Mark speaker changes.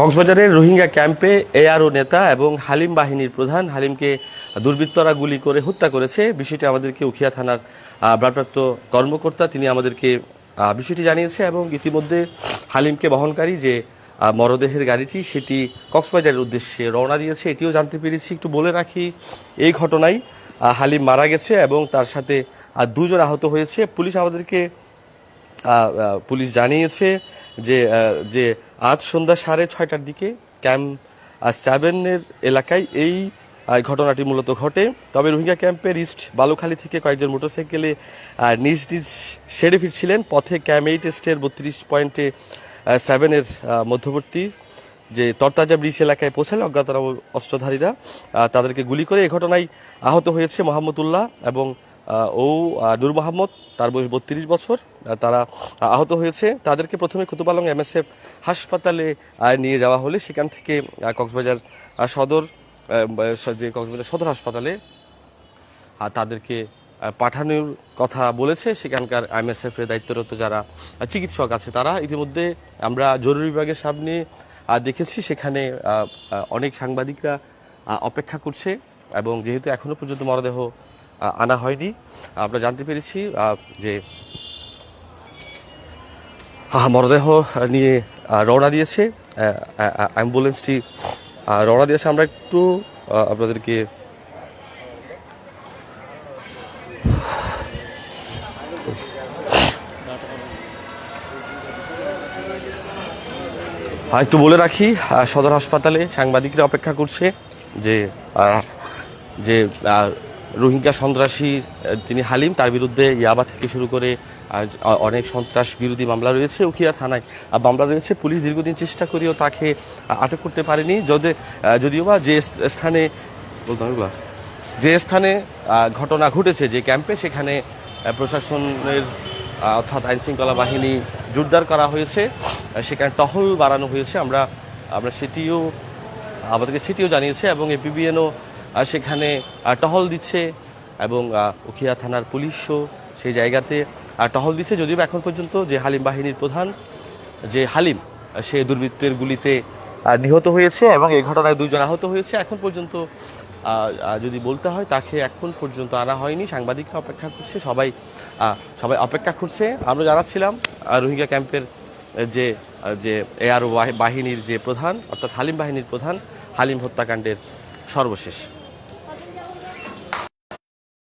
Speaker 1: কক্সবাজারের রোহিঙ্গা ক্যাম্পে এআরও নেতা এবং হালিম বাহিনীর প্রধান হালিমকে দুর্বৃত্তরা গুলি করে হত্যা করেছে। বিষয়টি আমাদেরকে উখিয়া থানার ভারপ্রাপ্ত কর্মকর্তা তিনি আমাদেরকে বিষয়টি জানিয়েছে এবং ইতিমধ্যে হালিমকে বহনকারী যে মরদেহের গাড়িটি সেটি কক্সবাজারের উদ্দেশ্যে রওনা দিয়েছে, এটিও জানতে পেরেছি। একটু বলে রাখি, এই ঘটনায় হালিম মারা গেছে এবং তার সাথে দুজন আহত হয়েছে। পুলিশ জানিয়েছে যে আজ সন্ধ্যা 6:30টার দিকে ক্যাম্প 7-এর এলাকায় এই ঘটনাটি মূলত ঘটে। তবে রোহিঙ্গা ক্যাম্পের ইস্ট বালুখালী থেকে কয়েকজন মোটরসাইকেলে নিজ নিজ সেরে ফিরছিলেন। পথে ক্যাম্প 8 স্টের 32.7-এর মধ্যবর্তী যে তরতাজা ব্রিজ এলাকায় পৌঁছালে অজ্ঞাতনামা অস্ত্রধারীরা তাদেরকে গুলি করে। এই ঘটনায় আহত হয়েছে মোহাম্মদুল্লাহ এবং নূর মোহাম্মদ, তার বয়স 32 বছর। তারা আহত হয়েছে। তাদেরকে প্রথমে কুতুবালং MSF হাসপাতালে নিয়ে যাওয়া হলে সেখান থেকে কক্সবাজার সদর হাসপাতালে তাদেরকে পাঠানোর কথা বলেছে সেখানকার MSF এর দায়িত্বরত যারা চিকিৎসক আছে তারা। ইতিমধ্যে আমরা জরুরি বিভাগের সামনে দেখেছি, সেখানে অনেক সাংবাদিকরা অপেক্ষা করছে এবং যেহেতু এখনো পর্যন্ত মরদেহ আনা হয়নি, আমরা জানতে পেরেছি যে মরদেহ নিয়ে রওনা দিয়েছে অ্যাম্বুলেন্সটি রওনা দিয়েছে। আমরা একটু আপনাদেরকে একটু বলে রাখি, সদর হাসপাতালে সাংবাদিকরা অপেক্ষা করছে যে রোহিঙ্গা সন্ত্রাসী তিনি হালিম, তার বিরুদ্ধে ইয়াবা থেকে শুরু করে অনেক সন্ত্রাস বিরোধী মামলা রয়েছে। উখিয়া থানায় মামলা রয়েছে। পুলিশ দীর্ঘদিন চেষ্টা করেও তাকে আটক করতে পারেনি। যদিও বা যে স্থানে ঘটনা ঘটেছে, যে ক্যাম্পে, সেখানে প্রশাসনের অর্থাৎ আইনশৃঙ্খলা বাহিনী জোরদার করা হয়েছে, সেখানে টহল বাড়ানো হয়েছে। আমাদেরকে সেটিও জানিয়েছে এবং APBNও সেখানে টহল দিচ্ছে এবং উখিয়া থানার পুলিশও সেই জায়গাতে টহল দিচ্ছে। যদিও এখন পর্যন্ত যে হালিম বাহিনীর প্রধান যে হালিম, সে দুর্বৃত্তের গুলিতে নিহত হয়েছে এবং এই ঘটনায় 2 জন আহত হয়েছে। এখন পর্যন্ত যদি বলতে হয়, তাকে এখন পর্যন্ত আনা হয়নি। সাংবাদিকরা অপেক্ষা করছে, সবাই অপেক্ষা করছে। আমরা জানাচ্ছিলাম রোহিঙ্গা ক্যাম্পের যে এআরও বাহিনীর যে প্রধান অর্থাৎ হালিম বাহিনীর প্রধান হালিম হত্যাকাণ্ডের সর্বশেষ।